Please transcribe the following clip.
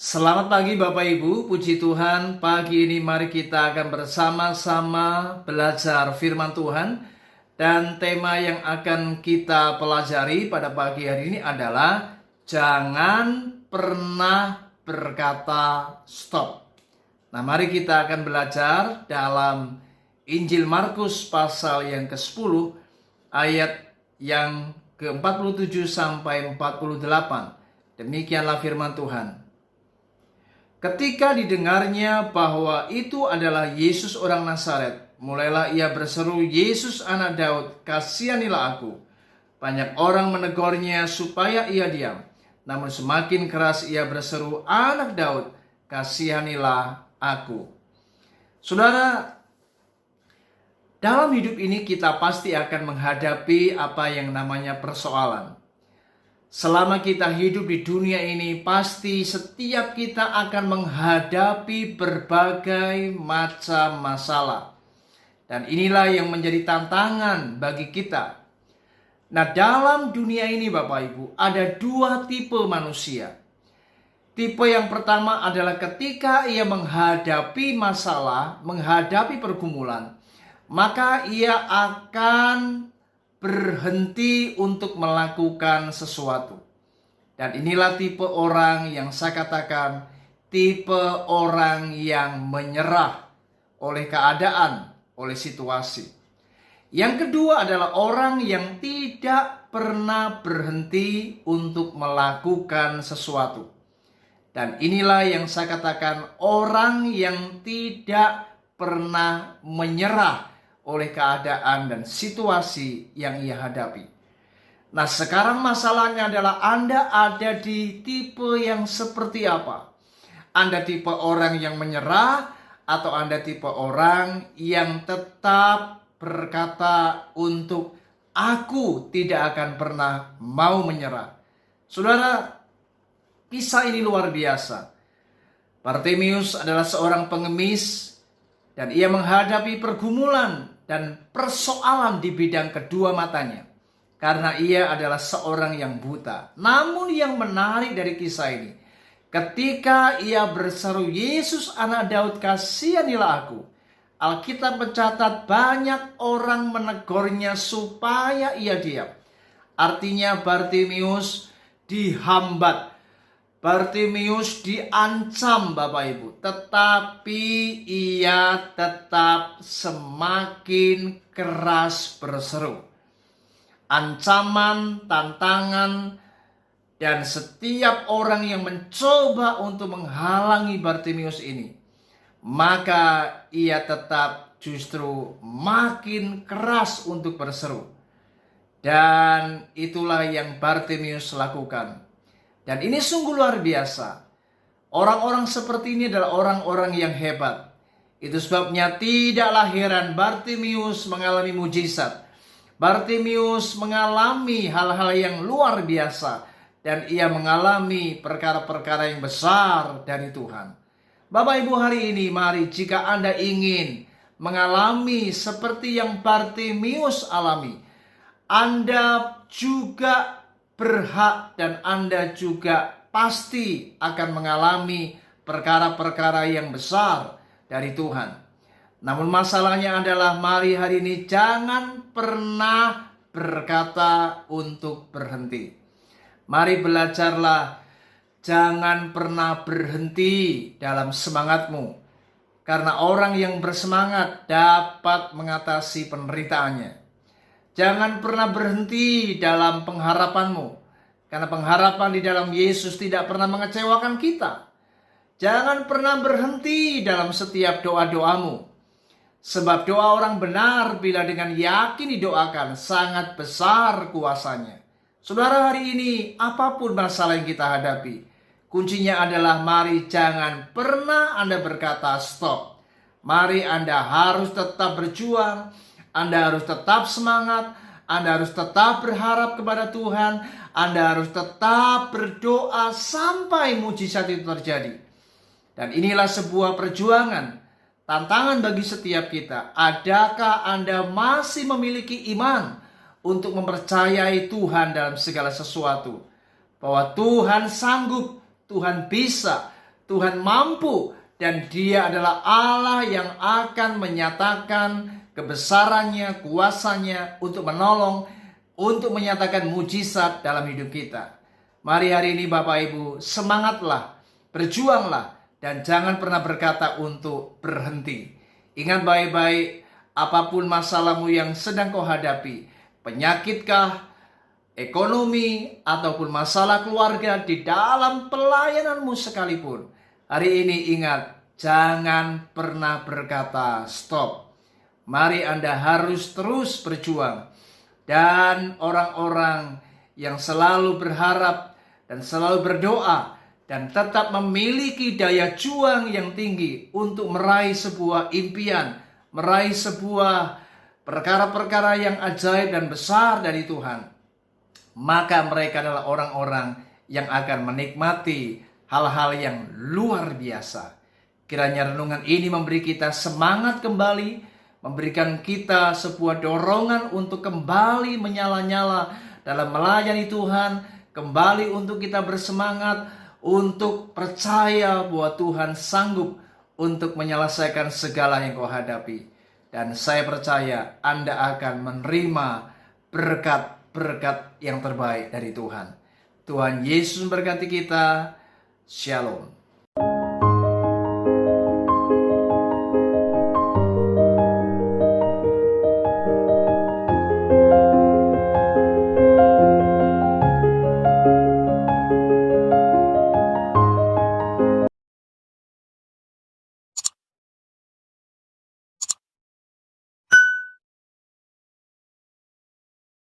Selamat pagi Bapak Ibu, puji Tuhan. Pagi ini mari kita akan bersama-sama belajar firman Tuhan. Dan tema yang akan kita pelajari pada pagi hari ini adalah jangan pernah berkata stop. Nah, mari kita akan belajar dalam Injil Markus pasal yang ke-10 ayat yang ke-47 sampai 48. Demikianlah firman Tuhan. Ketika didengarnya bahwa itu adalah Yesus orang Nazaret, mulailah ia berseru, "Yesus anak Daud, kasihanilah aku." Banyak orang menegurnya supaya ia diam. Namun semakin keras ia berseru, "Anak Daud, kasihanilah aku." Saudara, dalam hidup ini kita pasti akan menghadapi apa yang namanya persoalan. Selama kita hidup di dunia ini, pasti setiap kita akan menghadapi berbagai macam masalah. Dan inilah yang menjadi tantangan bagi kita. Nah, dalam dunia ini Bapak Ibu, ada dua tipe manusia. Tipe yang pertama adalah ketika ia menghadapi masalah, menghadapi pergumulan, maka ia akan berhenti untuk melakukan sesuatu. Dan inilah tipe orang yang saya katakan tipe orang yang menyerah oleh keadaan, oleh situasi. Yang kedua adalah orang yang tidak pernah berhenti untuk melakukan sesuatu. Dan inilah yang saya katakan orang yang tidak pernah menyerah oleh keadaan dan situasi yang ia hadapi. Nah, sekarang masalahnya adalah Anda ada di tipe yang seperti apa? Anda tipe orang yang menyerah atau Anda tipe orang yang tetap berkata untuk aku tidak akan pernah mau menyerah? Saudara, kisah ini luar biasa. Bartimeus adalah seorang pengemis dan ia menghadapi pergumulan dan persoalan di bidang kedua matanya. Karena ia adalah seorang yang buta. Namun yang menarik dari kisah ini, ketika ia berseru, "Yesus anak Daud, kasihanilah aku." Alkitab mencatat banyak orang menegurnya supaya ia diam. Artinya Bartimeus dihambat. Bartimeus diancam Bapak Ibu, tetapi ia tetap semakin keras berseru. Ancaman, tantangan, dan setiap orang yang mencoba untuk menghalangi Bartimeus ini, maka ia tetap justru makin keras untuk berseru. Dan itulah yang Bartimeus lakukan. Dan ini sungguh luar biasa. Orang-orang seperti ini adalah orang-orang yang hebat. Itu sebabnya tidaklah heran Bartimeus mengalami mujizat. Bartimeus mengalami hal-hal yang luar biasa. Dan ia mengalami perkara-perkara yang besar dari Tuhan. Bapak Ibu, hari ini mari jika Anda ingin mengalami seperti yang Bartimeus alami, Anda juga berhak dan Anda juga pasti akan mengalami perkara-perkara yang besar dari Tuhan. Namun masalahnya adalah mari hari ini jangan pernah berkata untuk berhenti. Mari belajarlah jangan pernah berhenti dalam semangatmu. Karena orang yang bersemangat dapat mengatasi penderitaannya. Jangan pernah berhenti dalam pengharapanmu. Karena pengharapan di dalam Yesus tidak pernah mengecewakan kita. Jangan pernah berhenti dalam setiap doa-doamu. Sebab doa orang benar bila dengan yakin didoakan sangat besar kuasanya. Saudara, hari ini apapun masalah yang kita hadapi, kuncinya adalah mari jangan pernah Anda berkata stop. Mari Anda harus tetap berjuang. Anda harus tetap semangat, Anda harus tetap berharap kepada Tuhan, Anda harus tetap berdoa sampai mujizat itu terjadi. Dan inilah sebuah perjuangan, tantangan bagi setiap kita. Adakah Anda masih memiliki iman untuk mempercayai Tuhan dalam segala sesuatu? Bahwa Tuhan sanggup, Tuhan bisa, Tuhan mampu dan Dia adalah Allah yang akan menyatakan kebesarannya, kuasanya untuk menolong, untuk menyatakan mujizat dalam hidup kita. Mari hari ini Bapak Ibu, semangatlah, berjuanglah, dan jangan pernah berkata untuk berhenti. Ingat baik-baik, apapun masalahmu yang sedang kau hadapi, penyakitkah, ekonomi, ataupun masalah keluarga di dalam pelayananmu sekalipun, hari ini ingat, jangan pernah berkata stop. Mari Anda harus terus berjuang. Dan orang-orang yang selalu berharap dan selalu berdoa dan tetap memiliki daya juang yang tinggi untuk meraih sebuah impian, meraih sebuah perkara-perkara yang ajaib dan besar dari Tuhan, maka mereka adalah orang-orang yang akan menikmati hal-hal yang luar biasa. Kiranya renungan ini memberi kita semangat kembali, memberikan kita sebuah dorongan untuk kembali menyala-nyala dalam melayani Tuhan, kembali untuk kita bersemangat, untuk percaya bahwa Tuhan sanggup untuk menyelesaikan segala yang kau hadapi. Dan saya percaya Anda akan menerima berkat-berkat yang terbaik dari Tuhan. Tuhan Yesus memberkati kita. Shalom.